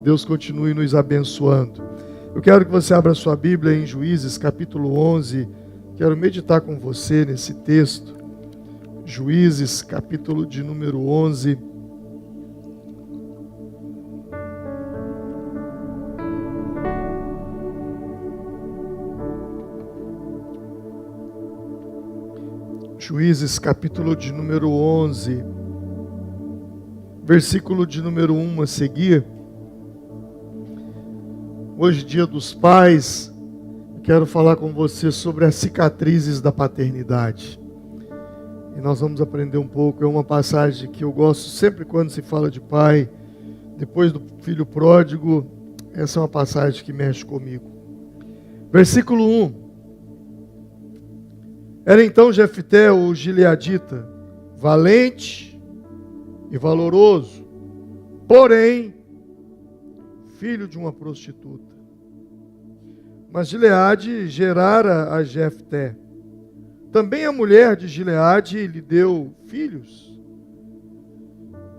Deus continue nos abençoando. Eu quero que você abra sua Bíblia em Juízes, capítulo 11. Quero meditar com você nesse texto. Juízes, capítulo de número 11. Juízes, capítulo de número 11. Versículo de número 1 a seguir. Hoje, dia dos pais, quero falar com você sobre as cicatrizes da paternidade. E nós vamos aprender um pouco, é uma passagem que eu gosto sempre quando se fala de pai, depois do filho pródigo, essa é uma passagem que mexe comigo. Versículo 1. Era então Jefté, o gileadita, valente e valoroso, porém, filho de uma prostituta. Mas Gileade gerara a Jefté. Também a mulher de Gileade lhe deu filhos.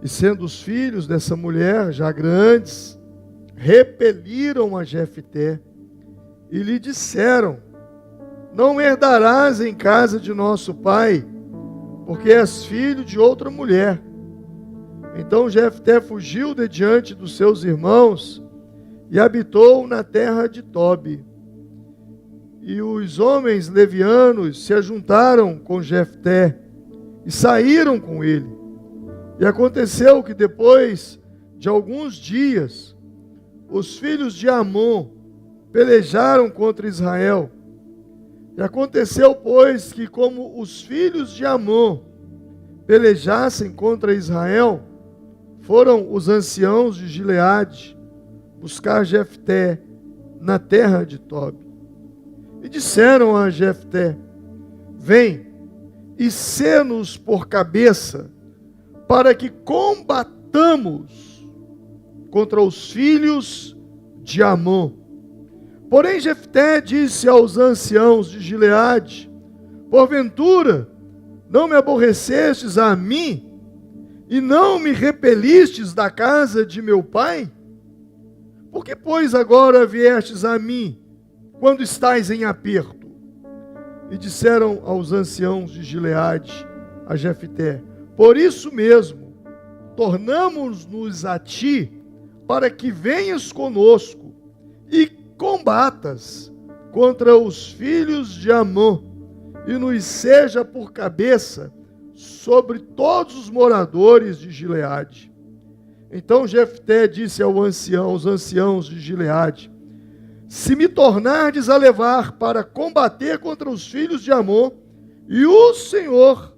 E sendo os filhos dessa mulher já grandes, repeliram a Jefté e lhe disseram: não herdarás em casa de nosso pai, porque és filho de outra mulher. Então Jefté fugiu de diante dos seus irmãos e habitou na terra de Tobi. E os homens levianos se ajuntaram com Jefté e saíram com ele. E aconteceu que depois de alguns dias, os filhos de Amon pelejaram contra Israel. E aconteceu, pois, que como os filhos de Amon pelejassem contra Israel, foram os anciãos de Gileade buscar Jefté na terra de Tobi. E disseram a Jefté: vem e sê-nos por cabeça, para que combatamos contra os filhos de Amon. Porém Jefté disse aos anciãos de Gileade: porventura não me aborrecestes a mim, e não me repelistes da casa de meu pai? Por que, pois, agora viestes a mim, quando estais em aperto? E disseram aos anciãos de Gileade a Jefté: por isso mesmo, tornamo-nos a ti, para que venhas conosco e combatas contra os filhos de Amon, e nos seja por cabeça sobre todos os moradores de Gileade. Então Jefté disse aos anciãos de Gileade: se me tornardes a levar para combater contra os filhos de Amon, e o Senhor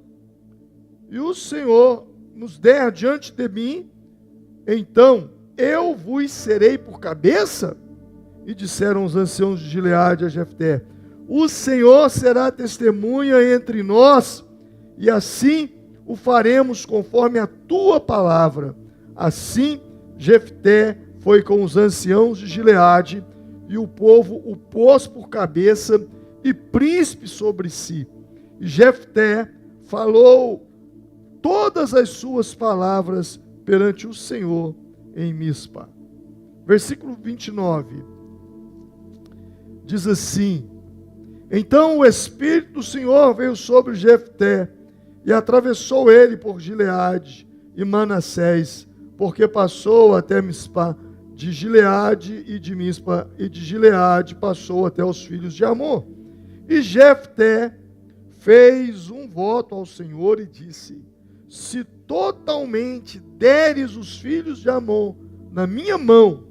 nos der diante de mim, então eu vos serei por cabeça? E disseram os anciãos de Gileade a Jefté: o Senhor será testemunha entre nós, e assim o faremos conforme a tua palavra. Assim Jefté foi com os anciãos de Gileade, e o povo o pôs por cabeça e príncipe sobre si. E Jefté falou todas as suas palavras perante o Senhor em Mispa. Versículo 29. Diz assim: então o Espírito do Senhor veio sobre Jefté, e atravessou ele por Gileade e Manassés, porque passou até Mispa de Gileade, e de Mispa e de Gileade passou até os filhos de Amon. E Jefté fez um voto ao Senhor e disse: se totalmente deres os filhos de Amon na minha mão,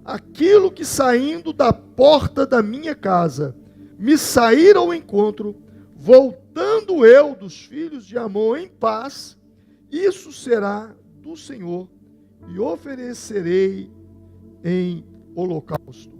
aquilo que saindo da porta da minha casa me sair ao encontro, voltando eu dos filhos de Amon em paz, isso será do Senhor, e oferecerei em holocausto.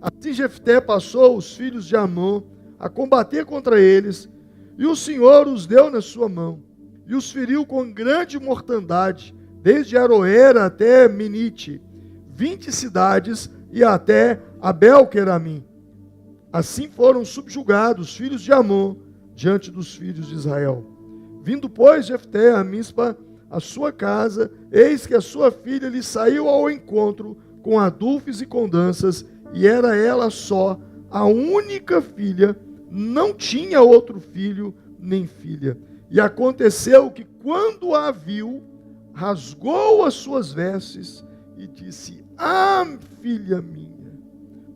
Assim Jefté passou os filhos de Amon a combater contra eles, e o Senhor os deu na sua mão, e os feriu com grande mortandade, desde Aroera até Minite, 20 cidades, e até Abel-Queramim. Assim foram subjugados os filhos de Amon diante dos filhos de Israel. Vindo, pois, Jefté a Mispa, a sua casa, eis que a sua filha lhe saiu ao encontro com adufes e com danças, e era ela só, a única filha, não tinha outro filho nem filha. E aconteceu que, quando a viu, rasgou as suas vestes e disse: Ah, filha minha,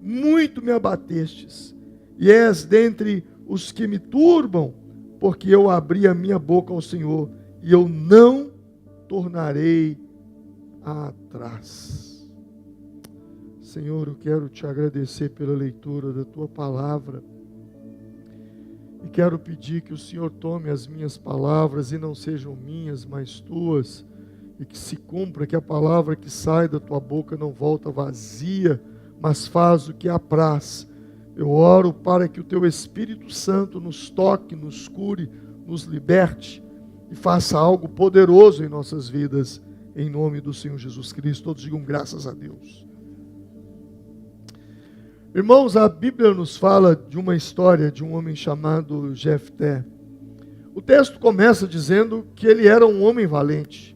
muito me abatestes, e és dentre os que me turbam, porque eu abri a minha boca ao Senhor, e eu não tornarei atrás. Senhor, eu quero te agradecer pela leitura da tua palavra, e quero pedir que o Senhor tome as minhas palavras e não sejam minhas, mas tuas, e que se cumpra que a palavra que sai da tua boca não volta vazia, mas faz o que apraz. Eu oro para que o teu Espírito Santo nos toque, nos cure, nos liberte e faça algo poderoso em nossas vidas, em nome do Senhor Jesus Cristo. Todos digam graças a Deus. Irmãos, a Bíblia nos fala de uma história de um homem chamado Jefté. O texto começa dizendo que ele era um homem valente,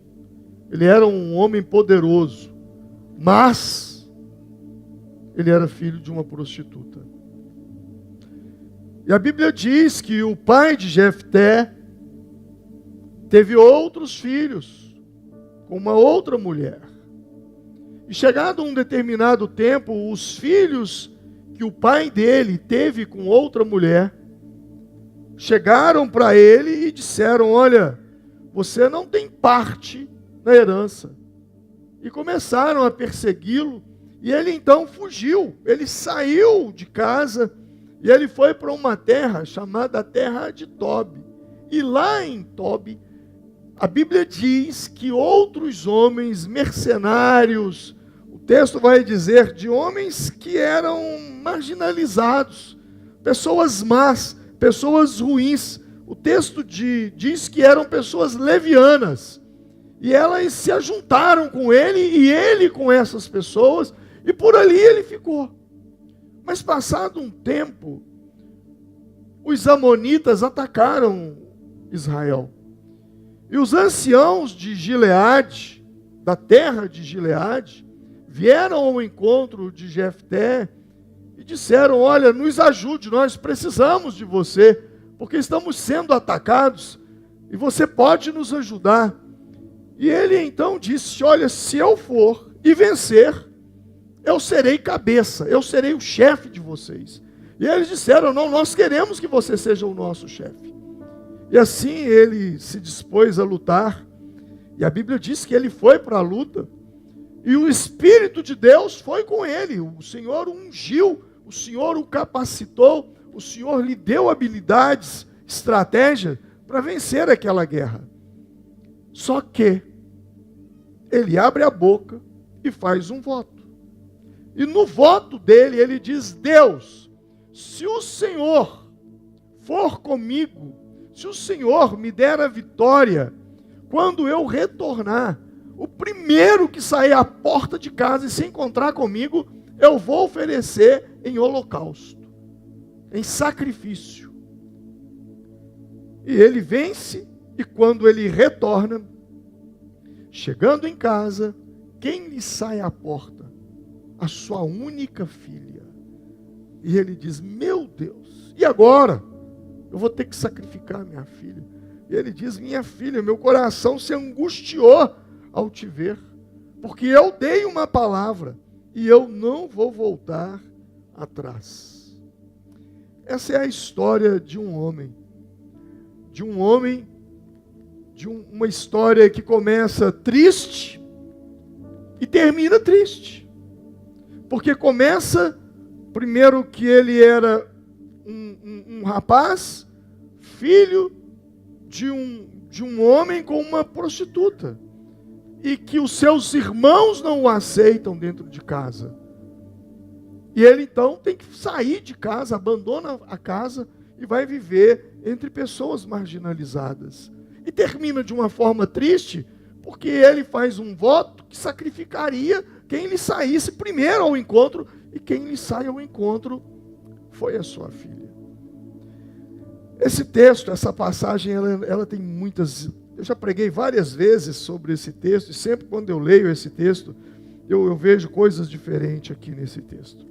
ele era um homem poderoso, mas ele era filho de uma prostituta. E a Bíblia diz que o pai de Jefté teve outros filhos com uma outra mulher. E chegado um determinado tempo, os filhos que o pai dele teve com outra mulher chegaram para ele e disseram: olha, você não tem parte na herança. E começaram a persegui-lo, e ele então fugiu. Ele saiu de casa e ele foi para uma terra chamada terra de Tobi. E lá em Tobi, a Bíblia diz que outros homens mercenários, o texto vai dizer de homens que eram marginalizados, pessoas más, pessoas ruins. O texto diz que eram pessoas levianas. E elas se ajuntaram com ele e ele com essas pessoas, e por ali ele ficou. Mas passado um tempo, os amonitas atacaram Israel. E os anciãos de Gileade, da terra de Gileade, vieram ao encontro de Jefté e disseram: olha, nos ajude, nós precisamos de você, porque estamos sendo atacados e você pode nos ajudar. E ele então disse: olha, se eu for e vencer, eu serei cabeça, eu serei o chefe de vocês. E eles disseram: não, nós queremos que você seja o nosso chefe. E assim ele se dispôs a lutar, e a Bíblia diz que ele foi para a luta, e o Espírito de Deus foi com ele. O Senhor o ungiu, o Senhor o capacitou, o Senhor lhe deu habilidades, estratégias para vencer aquela guerra. Só que ele abre a boca e faz um voto. E no voto dele ele diz: Deus, se o Senhor for comigo, se o Senhor me der a vitória, quando eu retornar, o primeiro que sair à porta de casa e se encontrar comigo, eu vou oferecer em holocausto, em sacrifício. E ele vence, e quando ele retorna, chegando em casa, quem lhe sai à porta? A sua única filha. E ele diz: meu Deus, e agora? Eu vou ter que sacrificar minha filha. E ele diz: minha filha, meu coração se angustiou ao te ver, porque eu dei uma palavra e eu não vou voltar atrás. Essa é a história de um homem, uma história que começa triste e termina triste. Porque começa, primeiro, que ele era um rapaz, filho de um homem com uma prostituta, e que os seus irmãos não o aceitam dentro de casa. E ele então tem que sair de casa, abandona a casa e vai viver entre pessoas marginalizadas. E termina de uma forma triste, porque ele faz um voto que sacrificaria quem lhe saísse primeiro ao encontro, e quem lhe sai ao encontro foi a sua filha. Esse texto, essa passagem, ela tem muitas... Eu já preguei várias vezes sobre esse texto, e sempre quando eu leio esse texto, eu vejo coisas diferentes aqui nesse texto.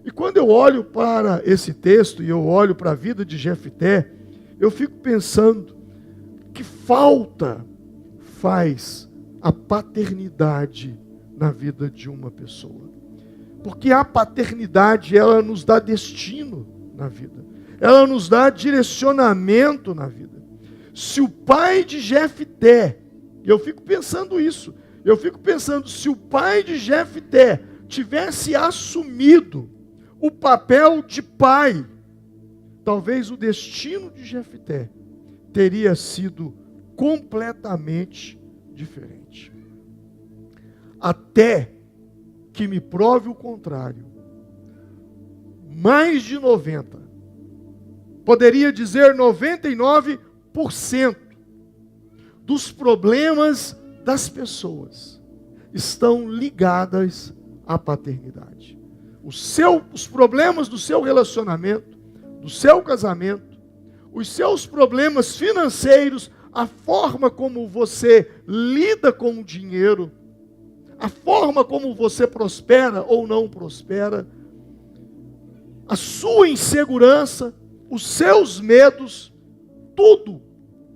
E quando eu olho para esse texto e eu olho para a vida de Jefté, eu fico pensando que falta faz a paternidade na vida de uma pessoa. Porque a paternidade, ela nos dá destino na vida. Ela nos dá direcionamento na vida. Se o pai de Jefté, e eu fico pensando isso, se o pai de Jefté tivesse assumido o papel de pai, talvez o destino de Jefté teria sido completamente diferente. Até que me prove o contrário. Mais de 90%, poderia dizer 99% dos problemas das pessoas estão ligadas à paternidade. Os problemas do seu relacionamento, do seu casamento, os seus problemas financeiros, a forma como você lida com o dinheiro, a forma como você prospera ou não prospera, a sua insegurança, os seus medos, tudo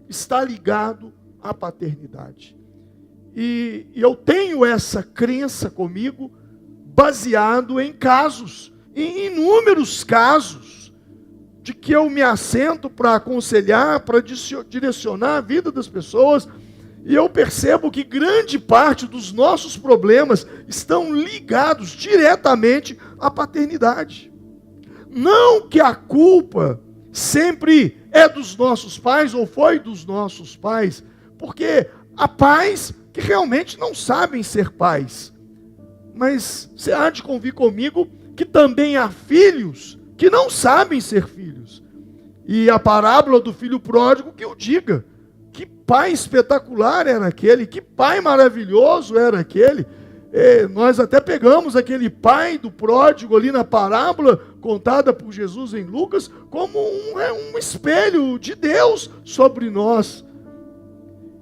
está ligado à paternidade. E eu tenho essa crença comigo, baseado em casos, em inúmeros casos, de que eu me assento para aconselhar, para direcionar a vida das pessoas, e eu percebo que grande parte dos nossos problemas estão ligados diretamente à paternidade. Não que a culpa sempre é dos nossos pais ou foi dos nossos pais, porque há pais que realmente não sabem ser pais. Mas você há de convir comigo que também há filhos que não sabem ser filhos. E a parábola do filho pródigo que o diga. Que pai espetacular era aquele, que pai maravilhoso era aquele. Nós até pegamos aquele pai do pródigo ali na parábola contada por Jesus em Lucas como um espelho de Deus sobre nós.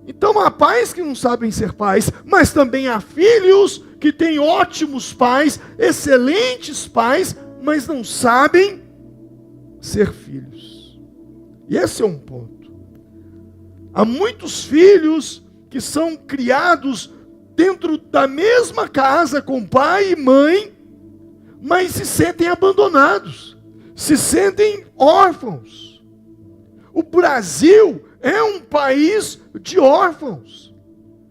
Então há pais que não sabem ser pais, mas também há filhos que têm ótimos pais, excelentes pais, mas não sabem ser filhos. E esse é um ponto. Há muitos filhos que são criados dentro da mesma casa com pai e mãe, mas se sentem abandonados, se sentem órfãos. O Brasil é um país de órfãos.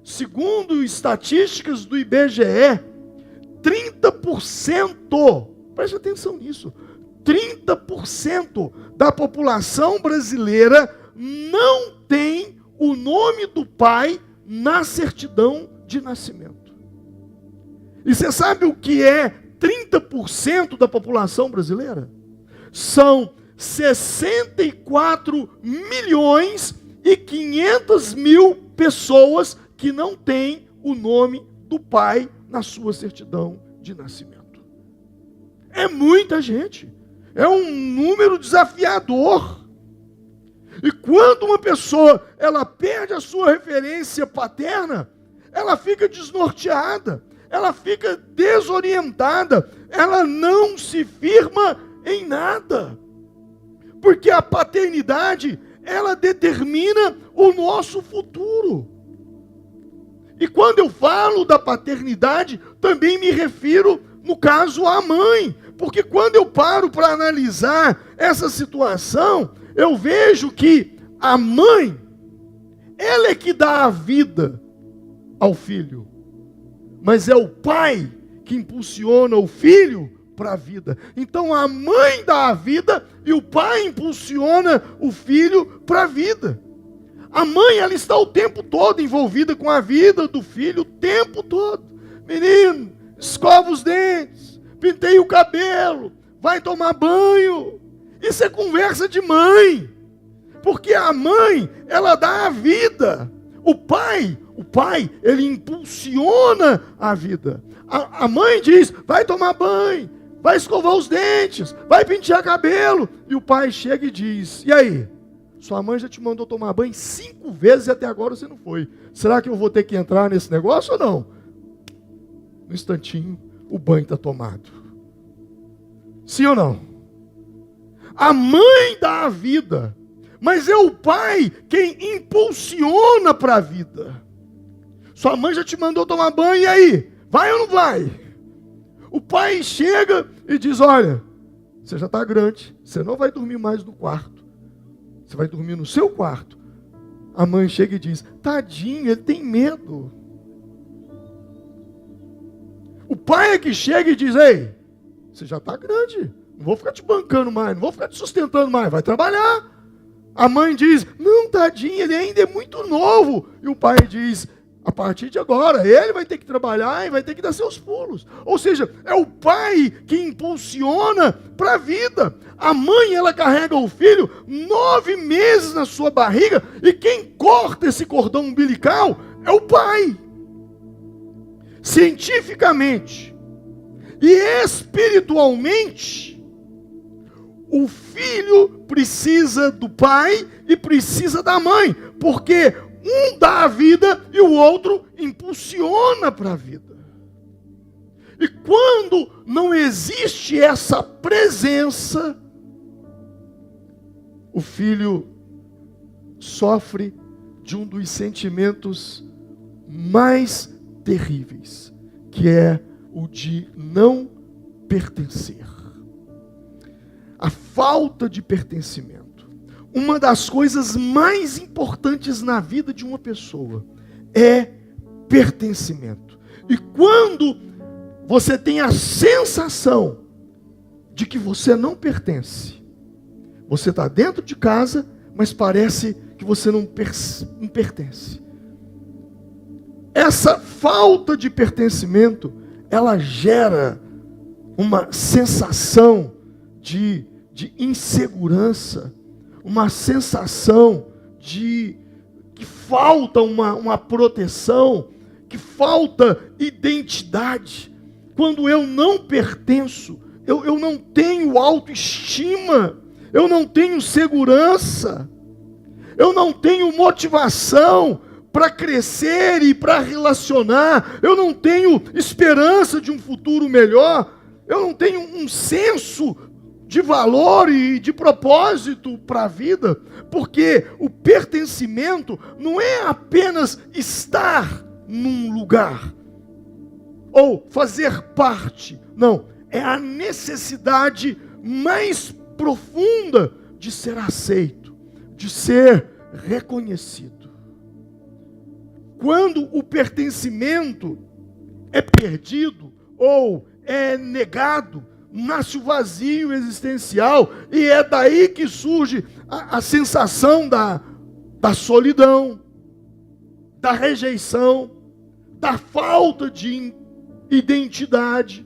Segundo estatísticas do IBGE, 30%, preste atenção nisso, 30% da população brasileira não tem o nome do pai na certidão de nascimento. E você sabe o que é 30% da população brasileira? São 64 milhões e 500 mil pessoas que não têm o nome do pai na sua certidão de nascimento. É muita gente. É um número desafiador. E quando uma pessoa ela perde a sua referência paterna, ela fica desnorteada, ela fica desorientada, ela não se firma em nada. Porque a paternidade, ela determina o nosso futuro. E quando eu falo da paternidade, também me refiro, no caso, à mãe. Porque quando eu paro para analisar essa situação, eu vejo que a mãe, ela é que dá a vida ao filho. Mas é o pai que impulsiona o filho para a vida. Então a mãe dá a vida e o pai impulsiona o filho para a vida. A mãe, ela está o tempo todo envolvida com a vida do filho, o tempo todo. Menino, escova os dentes, penteia o cabelo, vai tomar banho. Isso é conversa de mãe. Porque a mãe, ela dá a vida. O pai, ele impulsiona a vida. A mãe diz, vai tomar banho, vai escovar os dentes, vai pentear cabelo. E o pai chega e diz, e aí? Sua mãe já te mandou tomar banho 5 vezes e até agora você não foi. Será que eu vou ter que entrar nesse negócio ou não? no instantinho, o banho está tomado. Sim ou não? A mãe dá a vida, mas é o pai quem impulsiona para a vida. Sua mãe já te mandou tomar banho, e aí? Vai ou não vai? O pai chega e diz, olha, você já está grande, você não vai dormir mais no quarto. Você vai dormir no seu quarto. A mãe chega e diz, tadinho, ele tem medo. O pai é que chega e diz, ei, você já está grande, não vou ficar te bancando mais, não vou ficar te sustentando mais, vai trabalhar. A mãe diz, não, tadinho, ele ainda é muito novo. E o pai diz, a partir de agora, ele vai ter que trabalhar e vai ter que dar seus pulos. Ou seja, é o pai que impulsiona para a vida. A mãe, ela carrega o filho 9 meses na sua barriga, e quem corta esse cordão umbilical é o pai. Cientificamente e espiritualmente, o filho precisa do pai e precisa da mãe, porque um dá a vida e o outro impulsiona para a vida. E quando não existe essa presença, o filho sofre de um dos sentimentos mais terríveis, que é o de não pertencer. A falta de pertencimento. Uma das coisas mais importantes na vida de uma pessoa é pertencimento. E quando você tem a sensação de que você não pertence, você está dentro de casa, mas parece que você não pertence. Essa falta de pertencimento, ela gera uma sensação de insegurança, uma sensação de que falta uma proteção, que falta identidade. Quando eu não pertenço, eu não tenho autoestima, eu não tenho segurança, eu não tenho motivação para crescer e para relacionar, eu não tenho esperança de um futuro melhor, eu não tenho um senso de valor e de propósito para a vida, porque o pertencimento não é apenas estar num lugar, ou fazer parte, não, é a necessidade mais profunda de ser aceito, de ser reconhecido. Quando o pertencimento é perdido ou é negado, nasce o vazio existencial, e é daí que surge a sensação da solidão, da rejeição, da falta de identidade.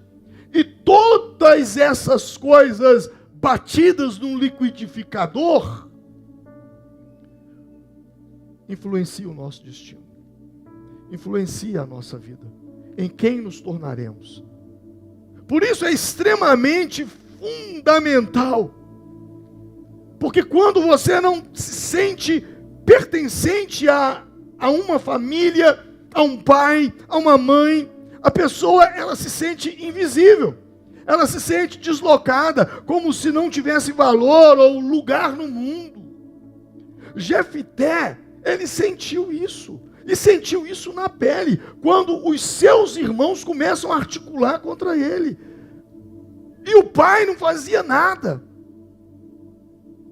E todas essas coisas batidas num liquidificador influenciam o nosso destino, influencia a nossa vida, em quem nos tornaremos. Por isso é extremamente fundamental, porque quando você não se sente pertencente a uma família, a um pai, a uma mãe, a pessoa, ela se sente invisível, ela se sente deslocada, como se não tivesse valor ou lugar no mundo. Jefté, ele sentiu isso, e sentiu isso na pele, quando os seus irmãos começam a articular contra ele, e o pai não fazia nada.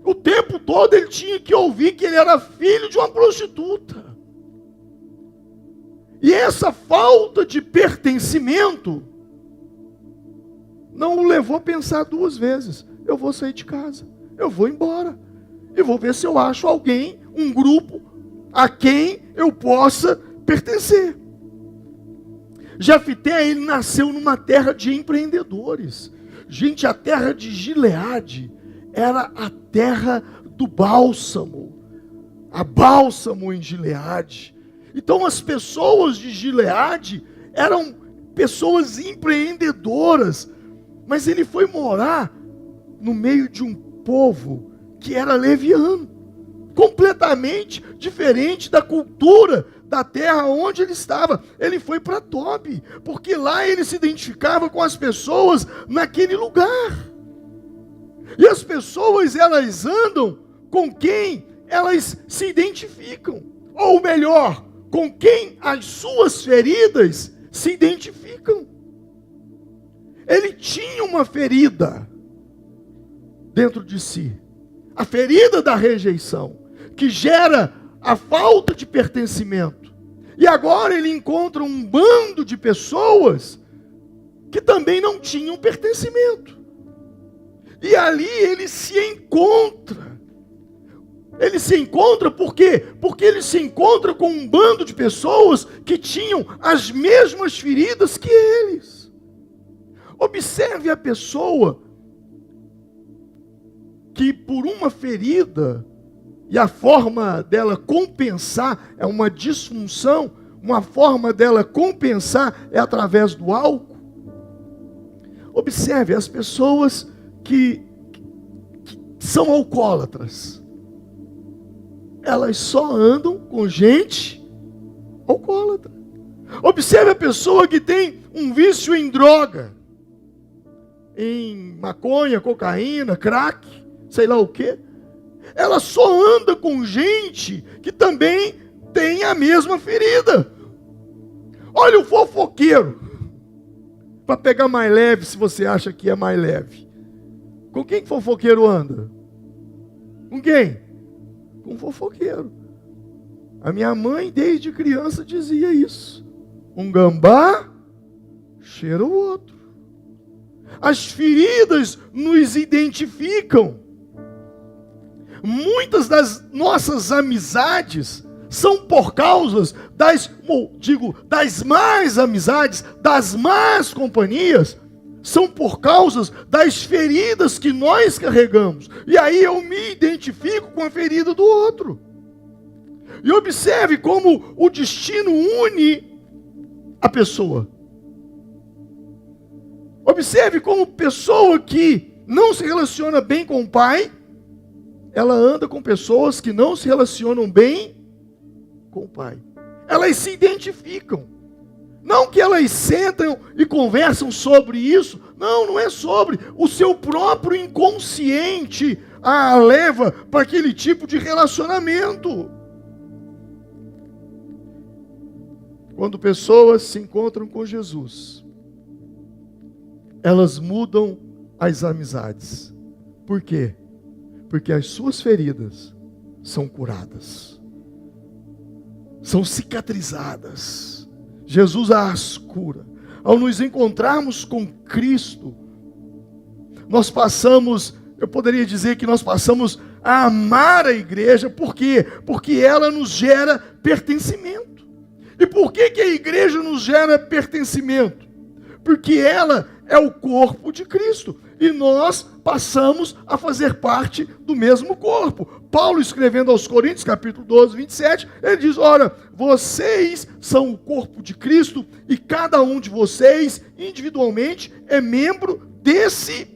O tempo todo ele tinha que ouvir que ele era filho de uma prostituta. E essa falta de pertencimento não o levou a pensar 2 vezes. Eu vou sair de casa, eu vou embora, e vou ver se eu acho alguém, um grupo, a quem eu possa pertencer. Jefté, ele nasceu numa terra de empreendedores. Gente, a terra de Gileade era a terra do bálsamo. A bálsamo em Gileade. Então as pessoas de Gileade eram pessoas empreendedoras. Mas ele foi morar no meio de um povo que era leviano, completamente diferente da cultura da terra onde ele estava. Ele foi para Tobi, porque lá ele se identificava com as pessoas naquele lugar. E as pessoas, elas andam com quem elas se identificam. Ou melhor, com quem as suas feridas se identificam. Ele tinha uma ferida dentro de si. A ferida da rejeição, que gera a falta de pertencimento. E agora ele encontra um bando de pessoas que também não tinham pertencimento. E ali ele se encontra. Ele se encontra por quê? Porque ele se encontra com um bando de pessoas que tinham as mesmas feridas que eles. Observe a pessoa que por uma ferida, e a forma dela compensar é uma disfunção, uma forma dela compensar é através do álcool. Observe as pessoas que são alcoólatras. Elas só andam com gente alcoólatra. Observe a pessoa que tem um vício em droga, em maconha, cocaína, crack, sei lá o quê. Ela só anda com gente que também tem a mesma ferida. Olha o fofoqueiro, para pegar mais leve, se você acha que é mais leve. Com quem que fofoqueiro anda? Com quem? Com um fofoqueiro. A minha mãe, desde criança, dizia isso. Um gambá cheira o outro. As feridas nos identificam. Muitas das nossas amizades são por causa das más amizades, das más companhias, são por causa das feridas que nós carregamos. E aí eu me identifico com a ferida do outro. E observe como o destino une a pessoa. Observe como pessoa que não se relaciona bem com o pai, ela anda com pessoas que não se relacionam bem com o pai. Elas se identificam. Não que elas sentam e conversam sobre isso. Não, não é sobre. O seu próprio inconsciente a leva para aquele tipo de relacionamento. Quando pessoas se encontram com Jesus, elas mudam as amizades. Por quê? Porque as suas feridas são curadas, são cicatrizadas. Jesus as cura. Ao nos encontrarmos com Cristo, nós passamos, eu poderia dizer que nós passamos a amar a igreja. Por quê? Porque ela nos gera pertencimento. E por que a igreja nos gera pertencimento? Porque ela é o corpo de Cristo. E nós passamos a fazer parte do mesmo corpo. Paulo, escrevendo aos Coríntios, capítulo 12, 27, ele diz: ora, vocês são o corpo de Cristo e cada um de vocês, individualmente, é membro desse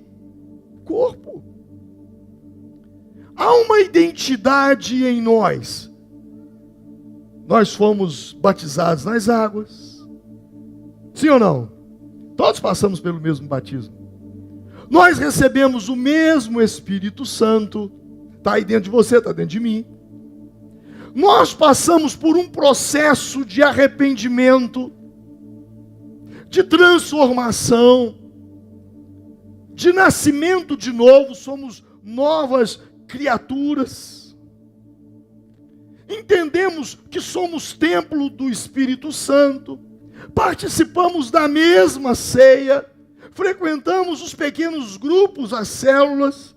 corpo. Há uma identidade em nós. Nós fomos batizados nas águas. Sim ou não? Todos passamos pelo mesmo batismo. Nós recebemos o mesmo Espírito Santo. Está aí dentro de você, está dentro de mim. Nós passamos por um processo de arrependimento, de transformação, de nascimento de novo. Somos novas criaturas. Entendemos que somos templo do Espírito Santo. Participamos da mesma ceia. Frequentamos os pequenos grupos, as células,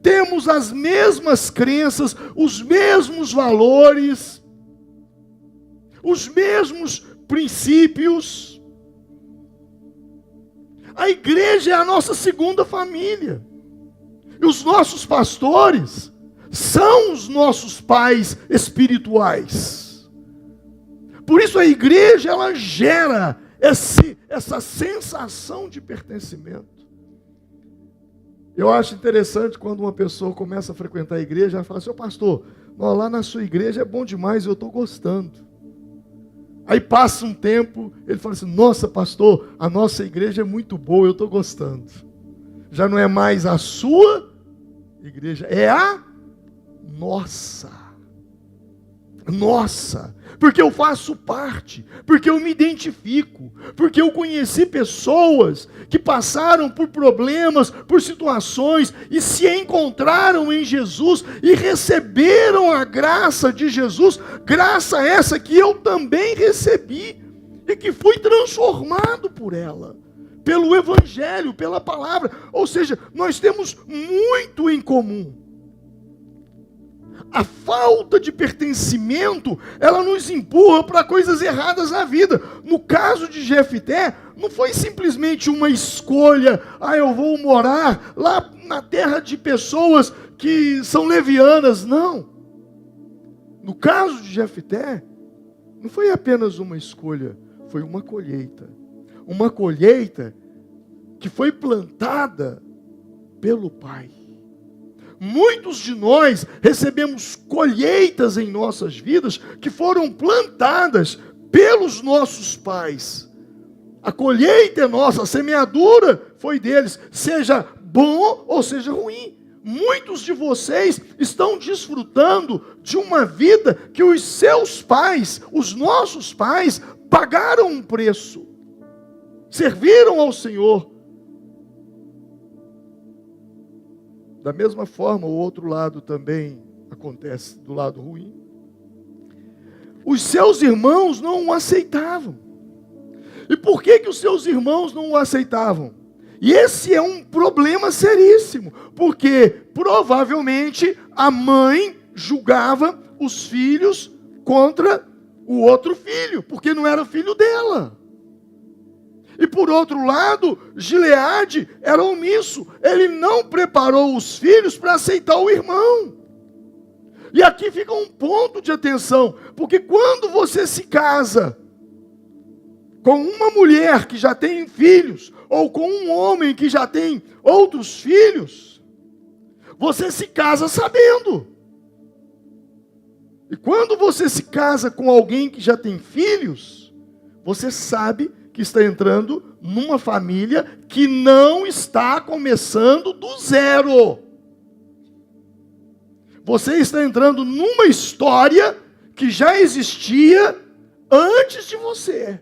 temos as mesmas crenças, os mesmos valores, os mesmos princípios. A igreja é a nossa segunda família. E os nossos pastores são os nossos pais espirituais. Por isso a igreja, ela gera essa sensação de pertencimento. Eu acho interessante quando uma pessoa começa a frequentar a igreja, ela fala assim: ô pastor, lá na sua igreja é bom demais, eu estou gostando. Aí passa um tempo, ele fala assim, nossa pastor, a nossa igreja é muito boa, eu estou gostando. Já não é mais a sua igreja, é a nossa. Nossa, porque eu faço parte, porque eu me identifico, porque eu conheci pessoas que passaram por problemas, por situações e se encontraram em Jesus e receberam a graça de Jesus, graça essa que eu também recebi e que fui transformado por ela, pelo Evangelho, pela palavra. Ou seja, nós temos muito em comum. A falta de pertencimento, ela nos empurra para coisas erradas na vida. No caso de Jefté, não foi simplesmente uma escolha, eu vou morar lá na terra de pessoas que são levianas, não. No caso de Jefté, não foi apenas uma escolha, foi uma colheita. Uma colheita que foi plantada pelo Pai. Muitos de nós recebemos colheitas em nossas vidas que foram plantadas pelos nossos pais. A colheita é nossa, a semeadura foi deles, seja bom ou seja ruim. Muitos de vocês estão desfrutando de uma vida que os seus pais, os nossos pais, pagaram um preço, serviram ao Senhor. Da mesma forma, o outro lado também acontece, do lado ruim. Os seus irmãos não o aceitavam. E por que os seus irmãos não o aceitavam? E esse é um problema seríssimo, porque provavelmente a mãe julgava os filhos contra o outro filho, porque não era filho dela. E por outro lado, Gileade era omisso. Ele não preparou os filhos para aceitar o irmão. E aqui fica um ponto de atenção. Porque quando você se casa com uma mulher que já tem filhos, ou com um homem que já tem outros filhos, você se casa sabendo. E quando você se casa com alguém que já tem filhos, você sabe que está entrando numa família que não está começando do zero. Você está entrando numa história que já existia antes de você.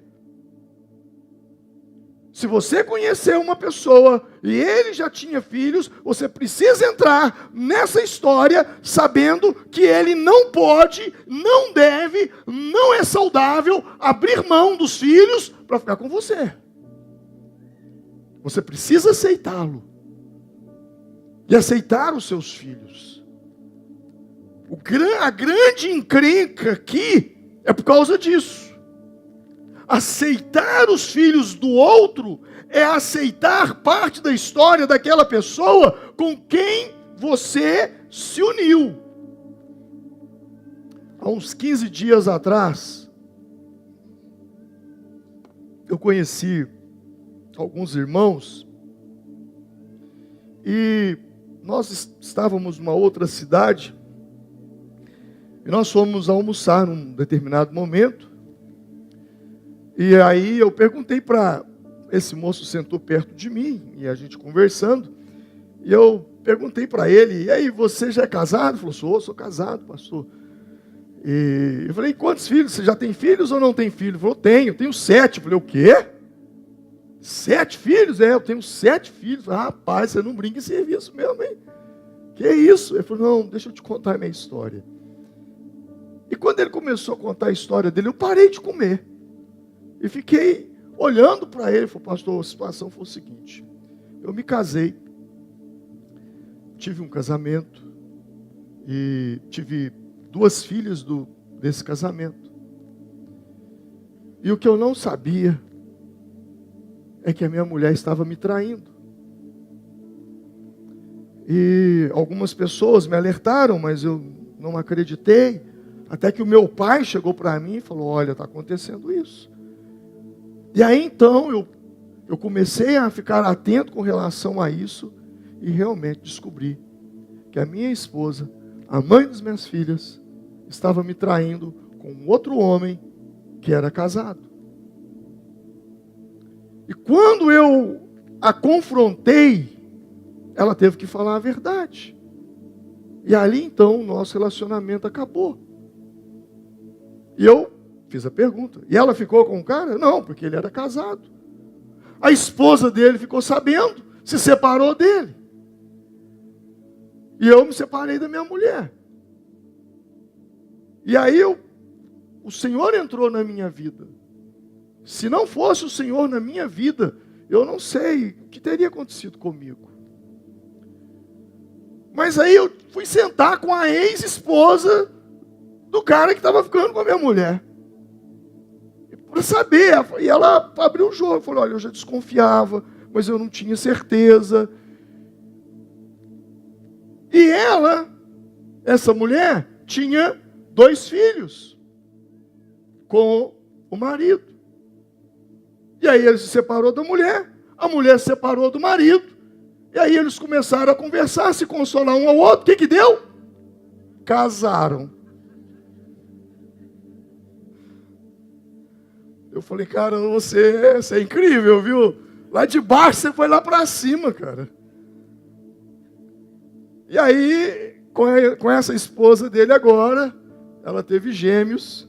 Se você conhecer uma pessoa e ele já tinha filhos, você precisa entrar nessa história sabendo que ele não pode, não deve, não é saudável abrir mão dos filhos para ficar com você. Você precisa aceitá-lo e aceitar os seus filhos. A grande encrenca aqui é por causa disso. Aceitar os filhos do outro é aceitar parte da história daquela pessoa com quem você se uniu. Há uns 15 dias atrás, eu conheci alguns irmãos e nós estávamos numa outra cidade e nós fomos almoçar num determinado momento. E aí eu perguntei para esse moço, sentou perto de mim, e a gente conversando, e eu perguntei para ele, e aí, você já é casado? Ele falou, sou casado, pastor. E eu falei, quantos filhos? Você já tem filhos ou não tem filhos? Ele falou, tenho 7. Eu falei, o quê? 7 filhos? Eu tenho 7 filhos. Rapaz, você não brinca em serviço mesmo, hein? Que isso? Ele falou, não, deixa eu te contar a minha história. E quando ele começou a contar a história dele, eu parei de comer. E fiquei olhando para ele, falei, pastor, a situação foi o seguinte, eu me casei, tive um casamento, e tive 2 filhas desse casamento, e o que eu não sabia, é que a minha mulher estava me traindo, e algumas pessoas me alertaram, mas eu não acreditei, até que o meu pai chegou para mim e falou, olha, está acontecendo isso. E aí então eu comecei a ficar atento com relação a isso e realmente descobri que a minha esposa, a mãe das minhas filhas, estava me traindo com outro homem que era casado. E quando eu a confrontei, ela teve que falar a verdade. E ali então o nosso relacionamento acabou. E eu fiz a pergunta. E ela ficou com o cara? Não, porque ele era casado. A esposa dele ficou sabendo, se separou dele. E eu me separei da minha mulher. E aí o Senhor entrou na minha vida. Se não fosse o Senhor na minha vida, eu não sei o que teria acontecido comigo. Mas aí eu fui sentar com a ex-esposa do cara que estava ficando com a minha mulher. Para saber. E ela abriu o jogo. Falou, olha, eu já desconfiava, mas eu não tinha certeza. E ela, essa mulher, tinha 2 filhos com o marido. E aí ele se separou da mulher, a mulher se separou do marido, e aí eles começaram a conversar, se consolar um ao outro. O que deu? Casaram. Eu falei, cara, você é incrível, viu? Lá de baixo você foi lá para cima, cara. E aí, com essa esposa dele agora, ela teve gêmeos.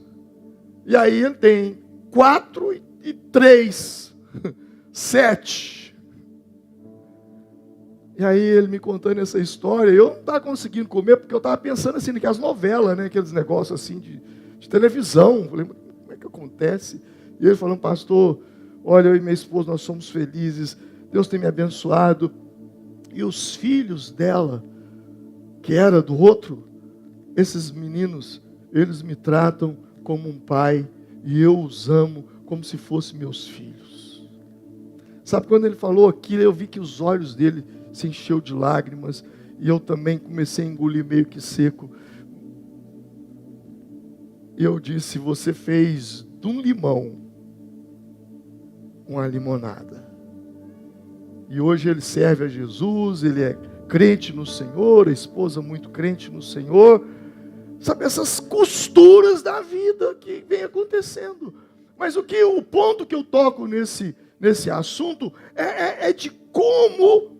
E aí ele tem 4 e 3, 7. E aí ele me contando essa história, eu não estava conseguindo comer, porque eu estava pensando assim, naquelas novelas, né? Aqueles negócios assim de televisão. Eu falei, como é que acontece? E ele falando, pastor, olha, eu e minha esposa, nós somos felizes, Deus tem me abençoado. E os filhos dela, que era do outro, esses meninos, eles me tratam como um pai, e eu os amo como se fossem meus filhos. Sabe, quando ele falou aquilo, eu vi que os olhos dele se encheu de lágrimas, e eu também comecei a engolir meio que seco. E eu disse, você fez de um limão uma limonada. E hoje ele serve a Jesus, ele é crente no Senhor, a esposa muito crente no Senhor. Sabe, essas costuras da vida que vem acontecendo. Mas o ponto que eu toco nesse assunto é de como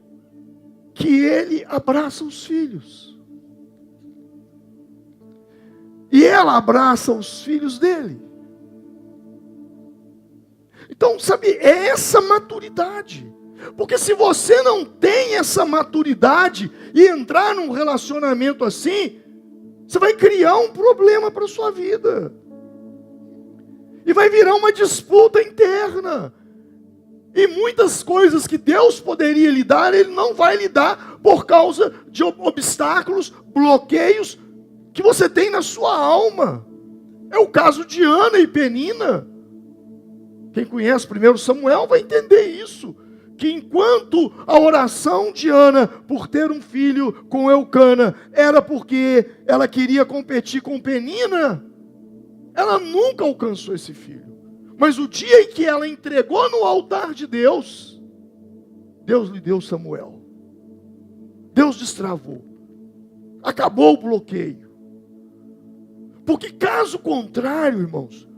que ele abraça os filhos. E ela abraça os filhos dele. Então, sabe, é essa maturidade. Porque se você não tem essa maturidade e entrar num relacionamento assim, você vai criar um problema para a sua vida. E vai virar uma disputa interna. E muitas coisas que Deus poderia lhe dar, Ele não vai lhe dar por causa de obstáculos, bloqueios que você tem na sua alma. É o caso de Ana e Penina. Quem conhece 1 Samuel vai entender isso. Que enquanto a oração de Ana por ter um filho com Eucana era porque ela queria competir com Penina, ela nunca alcançou esse filho. Mas o dia em que ela entregou no altar de Deus, Deus lhe deu Samuel. Deus destravou. Acabou o bloqueio. Porque caso contrário, irmãos,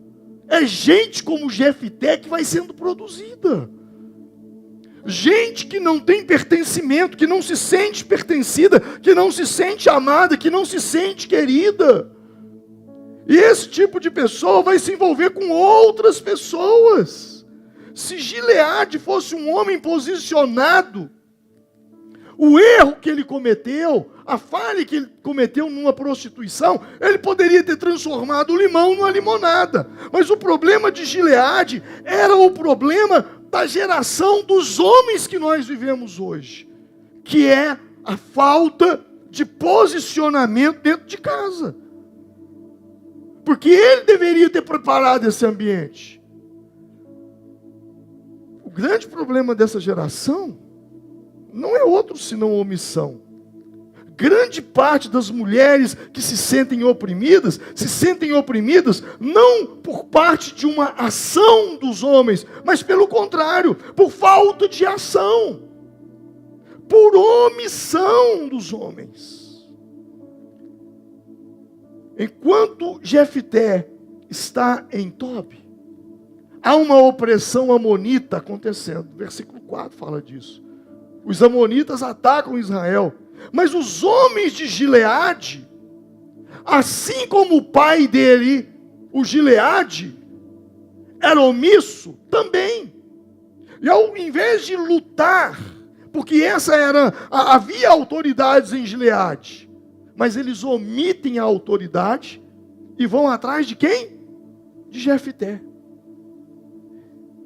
é gente como Jefté que vai sendo produzida. Gente que não tem pertencimento, que não se sente pertencida, que não se sente amada, que não se sente querida. E esse tipo de pessoa vai se envolver com outras pessoas. Se Gileade fosse um homem posicionado, o erro que ele cometeu, a falha que ele cometeu numa prostituição, ele poderia ter transformado o limão numa limonada. Mas o problema de Gileade era o problema da geração dos homens que nós vivemos hoje, que é a falta de posicionamento dentro de casa. Porque ele deveria ter preparado esse ambiente. O grande problema dessa geração não é outro senão omissão. Grande parte das mulheres que se sentem oprimidas não por parte de uma ação dos homens, mas pelo contrário, por falta de ação, por omissão dos homens. Enquanto Jefté está em Tobi, há uma opressão amonita acontecendo. Versículo 4 fala disso. Os amonitas atacam Israel. Mas os homens de Gileade, assim como o pai dele, o Gileade, era omisso também. E ao invés de lutar, porque havia autoridades em Gileade, mas eles omitem a autoridade e vão atrás de quem? De Jefté.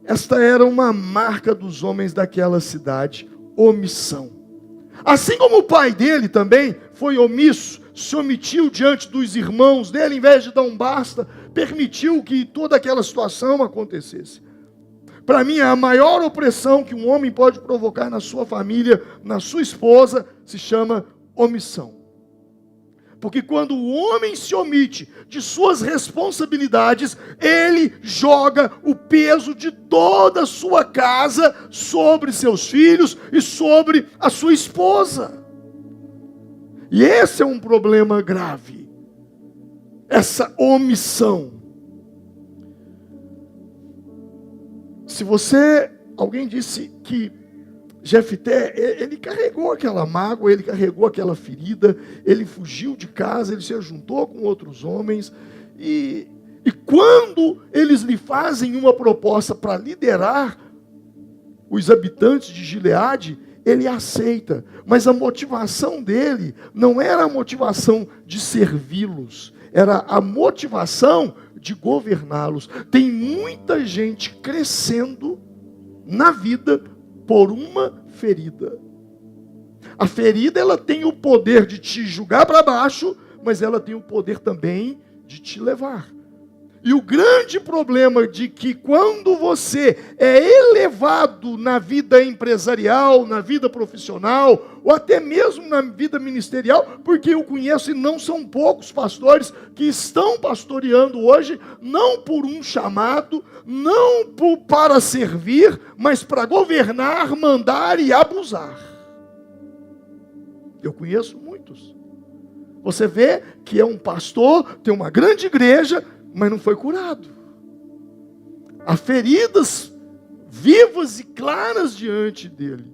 Esta era uma marca dos homens daquela cidade, omissão. Assim como o pai dele também foi omisso, se omitiu diante dos irmãos dele, em vez de dar um basta, permitiu que toda aquela situação acontecesse. Para mim, a maior opressão que um homem pode provocar na sua família, na sua esposa, se chama omissão. Porque quando o homem se omite de suas responsabilidades, ele joga o peso de toda a sua casa sobre seus filhos e sobre a sua esposa. E esse é um problema grave. Essa omissão. Alguém disse que Jefté, ele carregou aquela mágoa, ele carregou aquela ferida, ele fugiu de casa, ele se juntou com outros homens, e quando eles lhe fazem uma proposta para liderar os habitantes de Gileade, ele aceita, mas a motivação dele não era a motivação de servi-los, era a motivação de governá-los. Tem muita gente crescendo na vida por uma ferida. A ferida, ela tem o poder de te jogar para baixo, mas ela tem o poder também de te levar. E o grande problema de que quando você é elevado na vida empresarial, na vida profissional, ou até mesmo na vida ministerial, porque eu conheço e não são poucos pastores que estão pastoreando hoje, não por um chamado, não para servir, mas para governar, mandar e abusar. Eu conheço muitos. Você vê que é um pastor, tem uma grande igreja, mas não foi curado. Há feridas vivas e claras diante dele.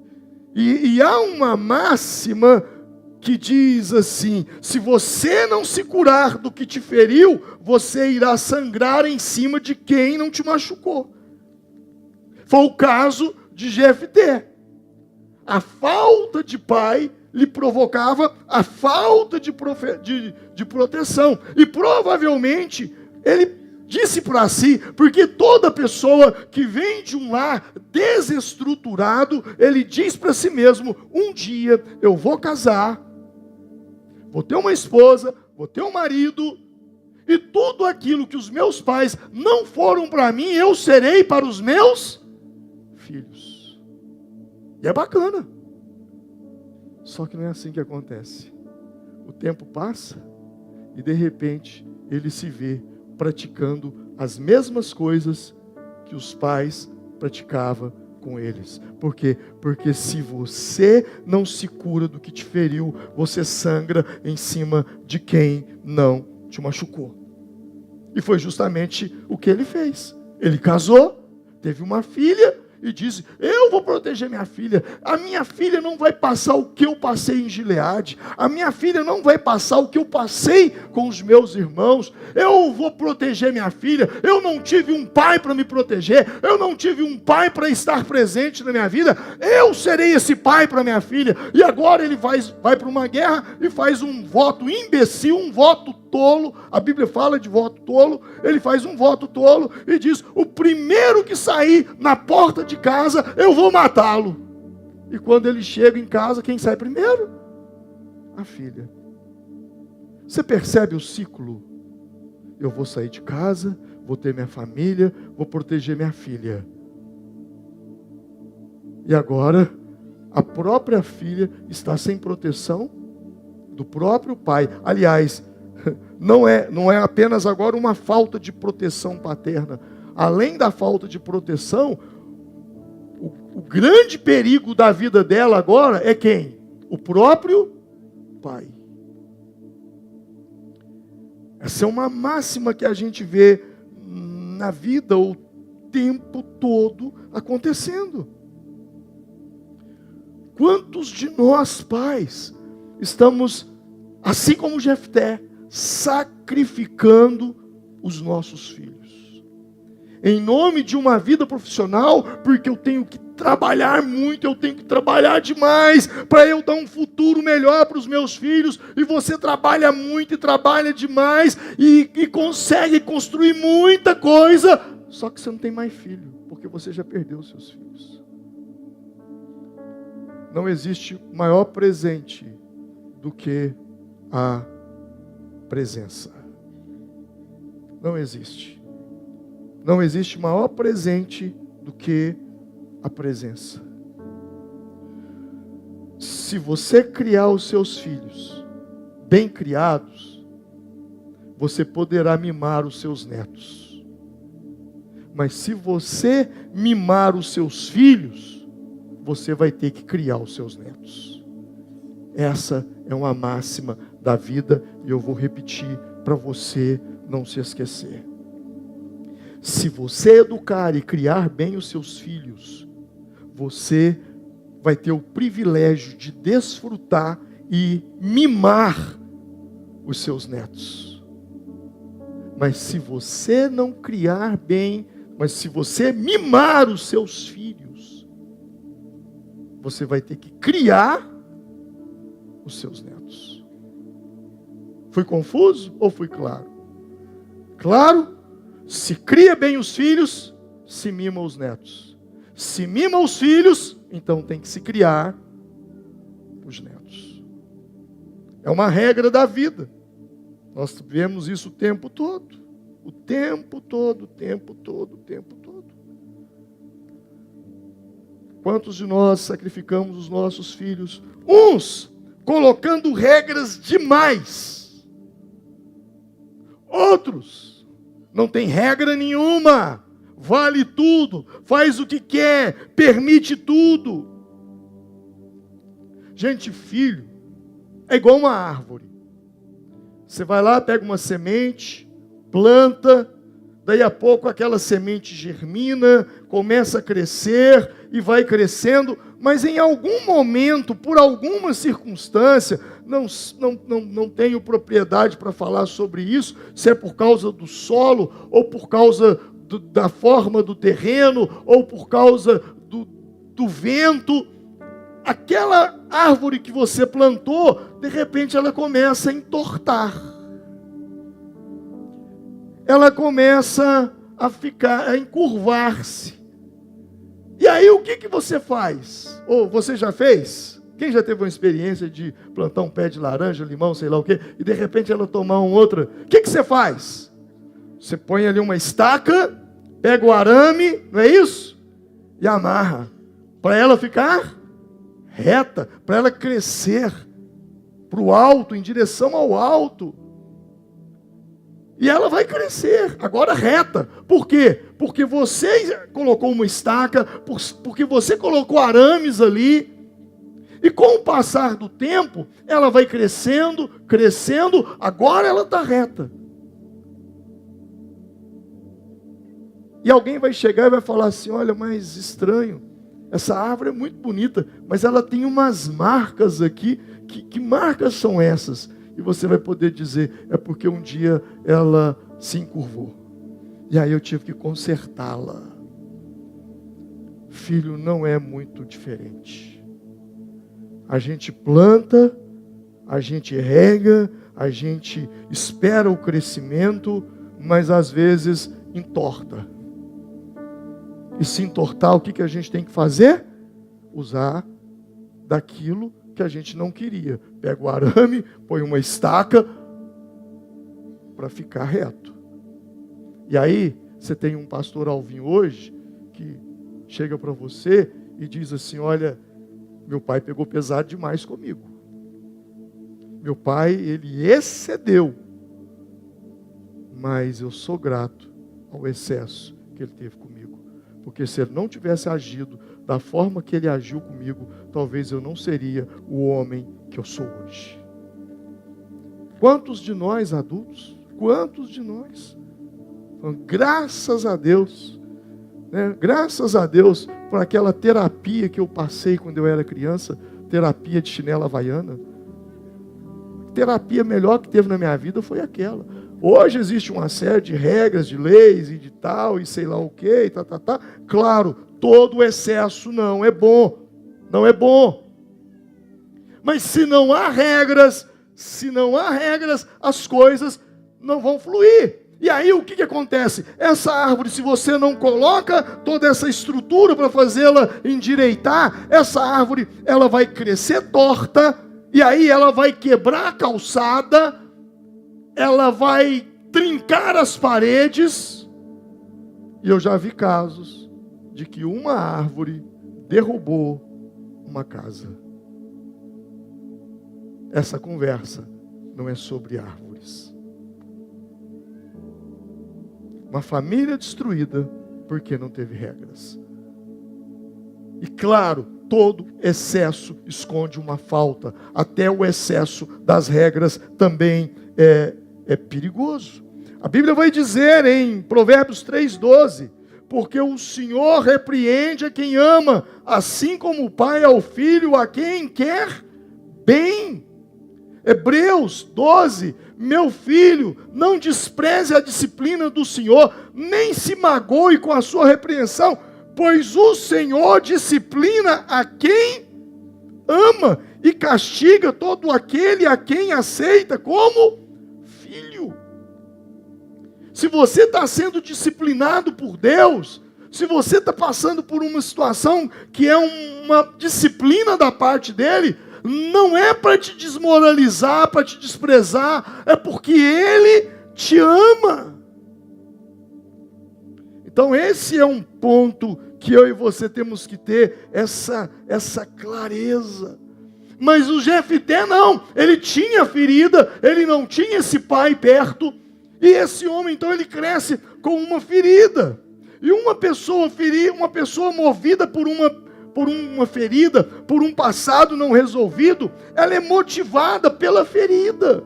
E há uma máxima que diz assim: se você não se curar do que te feriu, você irá sangrar em cima de quem não te machucou. Foi o caso de Jefté. A falta de pai lhe provocava a falta de proteção. E provavelmente ele disse para si, porque toda pessoa que vem de um lar desestruturado, ele diz para si mesmo: um dia eu vou casar, vou ter uma esposa, vou ter um marido, e tudo aquilo que os meus pais não foram para mim, eu serei para os meus filhos. E é bacana. Só que não é assim que acontece. O tempo passa e de repente ele se vê praticando as mesmas coisas que os pais praticavam com eles. Por quê? Porque se você não se cura do que te feriu, você sangra em cima de quem não te machucou. E foi justamente o que ele fez. Ele casou, teve uma filha e disse: eu vou proteger minha filha. A minha filha não vai passar o que eu passei em Gileade. A minha filha não vai passar o que eu passei com os meus irmãos. Eu vou proteger minha filha. Eu não tive um pai para me proteger. Eu não tive um pai para estar presente na minha vida. Eu serei esse pai para minha filha. E agora ele vai para uma guerra e faz um voto imbecil, um voto tolo. A Bíblia fala de voto tolo. Ele faz um voto tolo e diz: o primeiro que sair na porta de casa, eu vou matá-lo. E quando ele chega em casa, quem sai primeiro? A filha. Você percebe o ciclo? Eu vou sair de casa, vou ter minha família, vou proteger minha filha. E agora, a própria filha está sem proteção do próprio pai. Aliás, não é apenas agora uma falta de proteção paterna. Além da falta de proteção, o grande perigo da vida dela agora é quem? O próprio pai. Essa é uma máxima que a gente vê na vida, ou tempo todo acontecendo. Quantos de nós, pais, estamos, assim como Jefté, sacrificando os nossos filhos? Em nome de uma vida profissional, porque eu tenho que trabalhar muito, eu tenho que trabalhar demais, para eu dar um futuro melhor para os meus filhos, e você trabalha muito e trabalha demais, e consegue construir muita coisa, só que você não tem mais filho, porque você já perdeu os seus filhos. Não existe maior presente do que a presença. Não existe. Não existe maior presente do que a presença. Se você criar os seus filhos bem criados, você poderá mimar os seus netos. Mas se você mimar os seus filhos, você vai ter que criar os seus netos. Essa é uma máxima da vida e eu vou repetir para você não se esquecer. Se você educar e criar bem os seus filhos, você vai ter o privilégio de desfrutar e mimar os seus netos. Mas se você não criar bem, mas se você mimar os seus filhos, você vai ter que criar os seus netos. Fui confuso ou fui claro? Claro? Se cria bem os filhos, se mima os netos. Se mima os filhos, então tem que se criar os netos. É uma regra da vida. Nós vemos isso o tempo todo. O tempo todo, o tempo todo, o tempo todo. Quantos de nós sacrificamos os nossos filhos? Uns colocando regras demais. Outros não tem regra nenhuma. Vale tudo, faz o que quer, permite tudo. Gente, filho é igual uma árvore. Você vai lá, pega uma semente, planta, daí a pouco aquela semente germina, começa a crescer e vai crescendo, mas em algum momento, por alguma circunstância, não tenho propriedade para falar sobre isso, se é por causa do solo, ou por causa da forma do terreno, ou por causa do vento, aquela árvore que você plantou, de repente ela começa a entortar. Ela começa a encurvar-se. E aí o que você faz? Ou você já fez? Quem já teve uma experiência de plantar um pé de laranja, limão, sei lá o quê, e de repente ela tomar um outro? O que você faz? Você põe ali uma estaca, pega o arame, não é isso? E amarra. Para ela ficar reta, para ela crescer para o alto, em direção ao alto. E ela vai crescer, agora reta. Por quê? Porque você colocou uma estaca, porque você colocou arames ali. E com o passar do tempo, ela vai crescendo, crescendo, agora ela está reta. E alguém vai chegar e vai falar assim, olha, mas estranho, essa árvore é muito bonita, mas ela tem umas marcas aqui, que marcas são essas? E você vai poder dizer, é porque um dia ela se encurvou. E aí eu tive que consertá-la. Filho, não é muito diferente. A gente planta, a gente rega, a gente espera o crescimento, mas às vezes entorta. E se entortar, o que a gente tem que fazer? Usar daquilo que a gente não queria. Pega o arame, põe uma estaca para ficar reto. E aí, você tem um pastor Alvin hoje, que chega para você e diz assim, olha, meu pai pegou pesado demais comigo. Meu pai, ele excedeu. Mas eu sou grato ao excesso que ele teve comigo. Porque se ele não tivesse agido da forma que ele agiu comigo, talvez eu não seria o homem que eu sou hoje. Quantos de nós adultos, quantos de nós, graças a Deus, né? Graças a Deus por aquela terapia que eu passei quando eu era criança, terapia de chinela havaiana. Terapia melhor que teve na minha vida foi aquela. Hoje existe uma série de regras, de leis e de tal, e sei lá o que, e tá. Claro, todo excesso não é bom. Não é bom. Mas se não há regras, as coisas não vão fluir. E aí o que acontece? Essa árvore, se você não coloca toda essa estrutura para fazê-la endireitar, essa árvore ela vai crescer torta, e aí ela vai quebrar a calçada, ela vai trincar as paredes. E eu já vi casos de que uma árvore derrubou uma casa. Essa conversa não é sobre árvores. Uma família destruída porque não teve regras. E claro, todo excesso esconde uma falta. Até o excesso das regras também é perigoso. A Bíblia vai dizer em Provérbios 3,12: porque o Senhor repreende a quem ama, assim como o pai ao filho a quem quer bem. Hebreus 12: meu filho, não despreze a disciplina do Senhor, nem se magoe com a sua repreensão, pois o Senhor disciplina a quem ama e castiga todo aquele a quem aceita como filho. Se você está sendo disciplinado por Deus, se você está passando por uma situação que é uma disciplina da parte dele, não é para te desmoralizar, para te desprezar, é porque Ele te ama. Então esse é um ponto que eu e você temos que ter, essa clareza. Mas o Jefté não, ele tinha ferida, ele não tinha esse pai perto, e esse homem então ele cresce com uma ferida. E uma pessoa movida por uma ferida, por um passado não resolvido, ela é motivada pela ferida.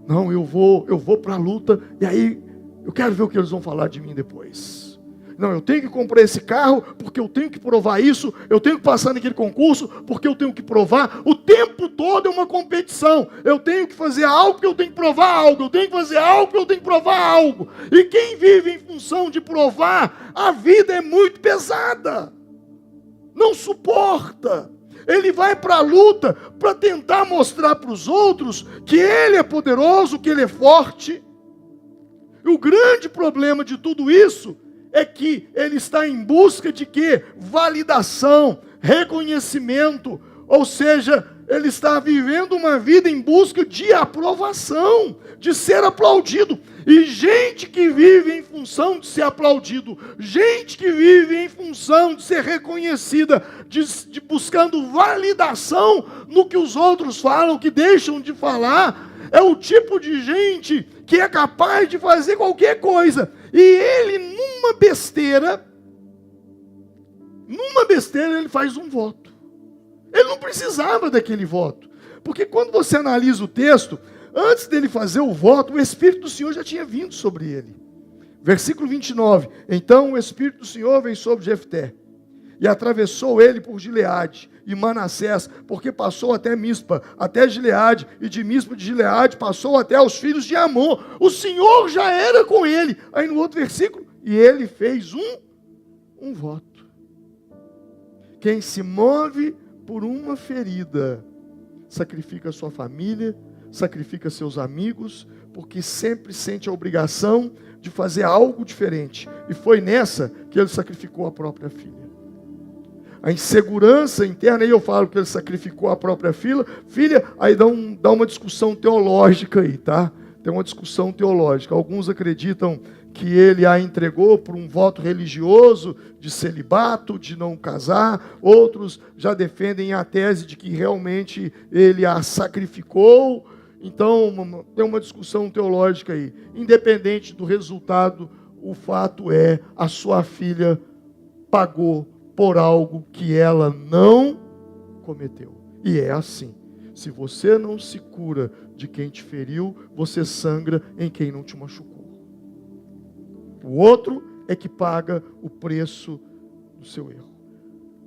Não, eu vou para a luta, e aí eu quero ver o que eles vão falar de mim depois. Não, eu tenho que comprar esse carro, porque eu tenho que provar isso, eu tenho que passar naquele concurso, porque eu tenho que provar. O tempo todo é uma competição. Eu tenho que fazer algo, porque eu tenho que provar algo. Eu tenho que fazer algo, porque eu tenho que provar algo. E quem vive em função de provar, a vida é muito pesada. Não suporta. Ele vai para a luta para tentar mostrar para os outros que ele é poderoso, que ele é forte. E o grande problema de tudo isso é que ele está em busca de quê? Validação, reconhecimento, ou seja, ele está vivendo uma vida em busca de aprovação, de ser aplaudido. E gente que vive em função de ser aplaudido, gente que vive em função de ser reconhecida, de buscando validação no que os outros falam, que deixam de falar, é o tipo de gente que é capaz de fazer qualquer coisa. E ele, numa besteira, ele faz um voto. Ele não precisava daquele voto. Porque quando você analisa o texto, antes dele fazer o voto, o Espírito do Senhor já tinha vindo sobre ele. Versículo 29. Então o Espírito do Senhor veio sobre Jefté, e atravessou ele por Gileade e Manassés, porque passou até Mispa, até Gileade, e de Mispa de Gileade passou até os filhos de Amon. O Senhor já era com ele. Aí no outro versículo, e ele fez um voto. Quem se move por uma ferida, sacrifica sua família, sacrifica seus amigos, porque sempre sente a obrigação de fazer algo diferente. E foi nessa que ele sacrificou a própria filha. A insegurança interna, aí eu falo que ele sacrificou a própria filha, aí dá uma discussão teológica aí, tá? Tem uma discussão teológica. Alguns acreditam que ele a entregou por um voto religioso, de celibato, de não casar. Outros já defendem a tese de que realmente ele a sacrificou. Então, tem uma discussão teológica aí. Independente do resultado, o fato é, a sua filha pagou por algo que ela não cometeu. E é assim. Se você não se cura de quem te feriu, você sangra em quem não te machucou. O outro é que paga o preço do seu erro.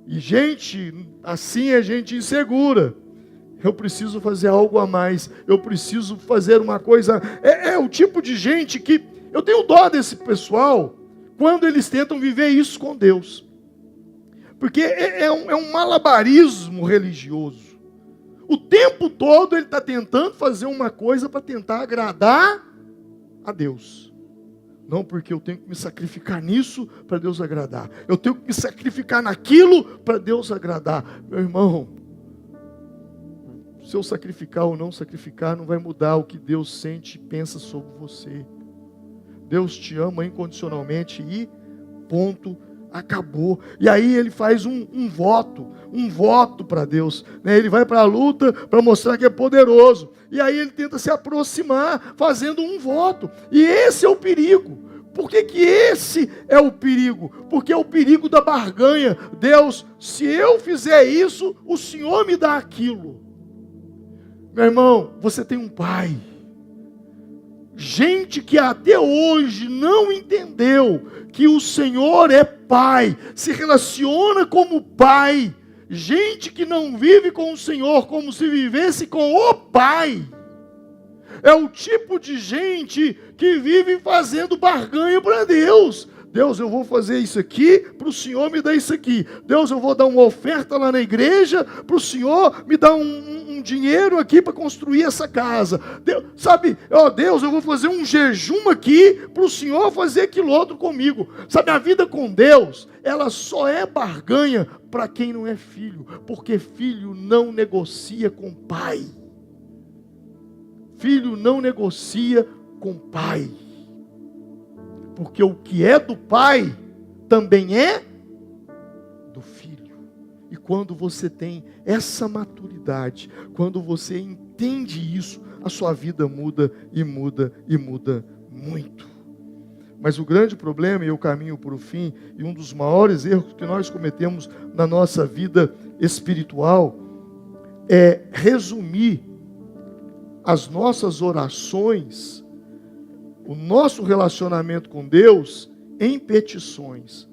E gente assim é gente insegura. Eu preciso fazer algo a mais. Eu preciso fazer uma coisa. É o tipo de gente que eu tenho dó desse pessoal quando eles tentam viver isso com Deus. Porque é um malabarismo religioso. O tempo todo ele está tentando fazer uma coisa para tentar agradar a Deus. Não, porque eu tenho que me sacrificar nisso para Deus agradar. Eu tenho que me sacrificar naquilo para Deus agradar. Meu irmão, se eu sacrificar ou não sacrificar, não vai mudar o que Deus sente e pensa sobre você. Deus te ama incondicionalmente e ponto, acabou. E aí ele faz um voto para Deus. Ele vai para a luta para mostrar que é poderoso. E aí ele tenta se aproximar fazendo um voto. E esse é o perigo. Por que esse é o perigo? Porque é o perigo da barganha. Deus, se eu fizer isso, o Senhor me dá aquilo. Meu irmão, você tem um pai. Gente que até hoje não entendeu que o Senhor é pai, se relaciona como pai. Gente que não vive com o Senhor como se vivesse com o pai. É o tipo de gente que vive fazendo barganha para Deus. Deus, eu vou fazer isso aqui, para o Senhor me dar isso aqui. Deus, eu vou dar uma oferta lá na igreja, para o Senhor me dar um dinheiro aqui para construir essa casa. Deus, sabe, Deus, eu vou fazer um jejum aqui, para o Senhor fazer aquilo outro comigo. Sabe, a vida com Deus, ela só é barganha para quem não é filho, porque filho não negocia com pai. Filho não negocia com pai. Porque o que é do pai também é do filho. E quando você tem essa maturidade, quando você entende isso, a sua vida muda e muda e muda muito. Mas o grande problema, e eu caminho para o fim, e um dos maiores erros que nós cometemos na nossa vida espiritual, é resumir as nossas orações, o nosso relacionamento com Deus em petições.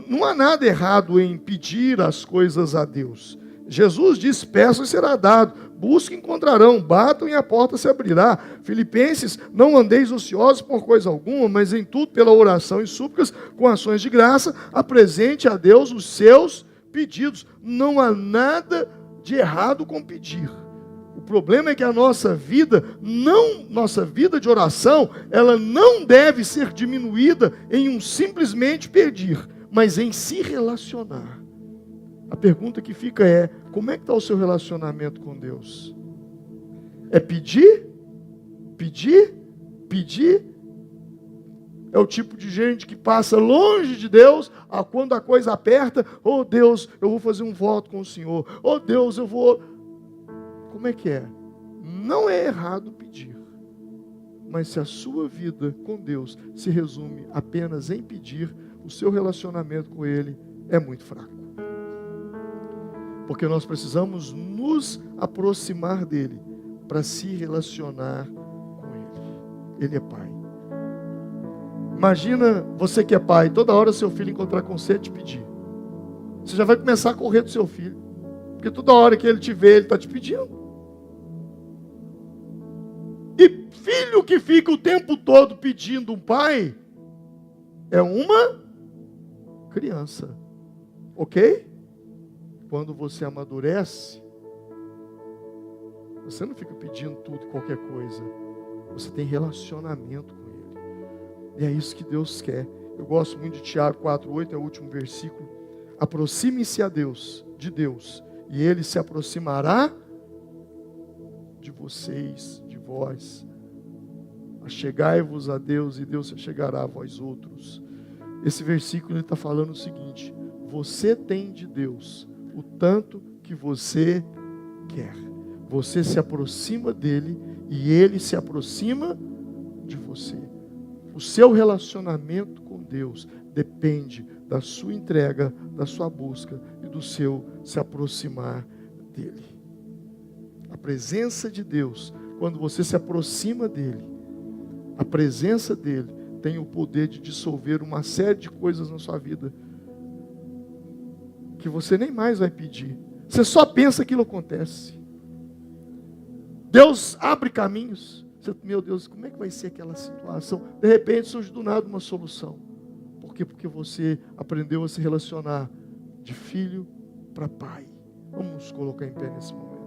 Não há nada errado em pedir as coisas a Deus. Jesus disse, peçam e será dado, busquem e encontrarão, batam e a porta se abrirá. Filipenses, não andeis ociosos por coisa alguma, mas em tudo pela oração e súplicas, com ações de graça, apresente a Deus os seus pedidos. Não há nada de errado com pedir. O problema é que a nossa vida de oração, ela não deve ser diminuída em um simplesmente pedir, mas em se relacionar. A pergunta que fica é, como é que está o seu relacionamento com Deus? É pedir? Pedir? Pedir? É o tipo de gente que passa longe de Deus, quando a coisa aperta, oh Deus, eu vou fazer um voto com o Senhor, oh Deus, eu vou... Como é que é? Não é errado pedir. Mas se a sua vida com Deus se resume apenas em pedir, o seu relacionamento com Ele é muito fraco. Porque nós precisamos nos aproximar dEle para se relacionar com Ele. Ele é Pai. Imagina você que é pai, toda hora seu filho encontrar com você e te pedir. Você já vai começar a correr do seu filho. Porque toda hora que ele te vê, ele está te pedindo. E filho que fica o tempo todo pedindo um pai, é uma criança. Ok? Quando você amadurece, você não fica pedindo tudo, qualquer coisa. Você tem relacionamento com Ele. E é isso que Deus quer. Eu gosto muito de Tiago 4,8, é o último versículo. Aproxime-se de Deus, e Ele se aproximará de vocês, de vós. Achegai-vos a Deus, e Deus se chegará a vós outros. Esse versículo está falando o seguinte: você tem de Deus o tanto que você quer. Você se aproxima dele e ele se aproxima de você. O seu relacionamento com Deus depende da sua entrega, da sua busca e do seu se aproximar dele. A presença de Deus, quando você se aproxima dele, a presença dele tem o poder de dissolver uma série de coisas na sua vida que você nem mais vai pedir. Você só pensa, aquilo acontece. Deus abre caminhos. Você, meu Deus, como é que vai ser aquela situação? De repente surge do nada uma solução. Por quê? Porque você aprendeu a se relacionar de filho para pai. Vamos nos colocar em pé nesse momento.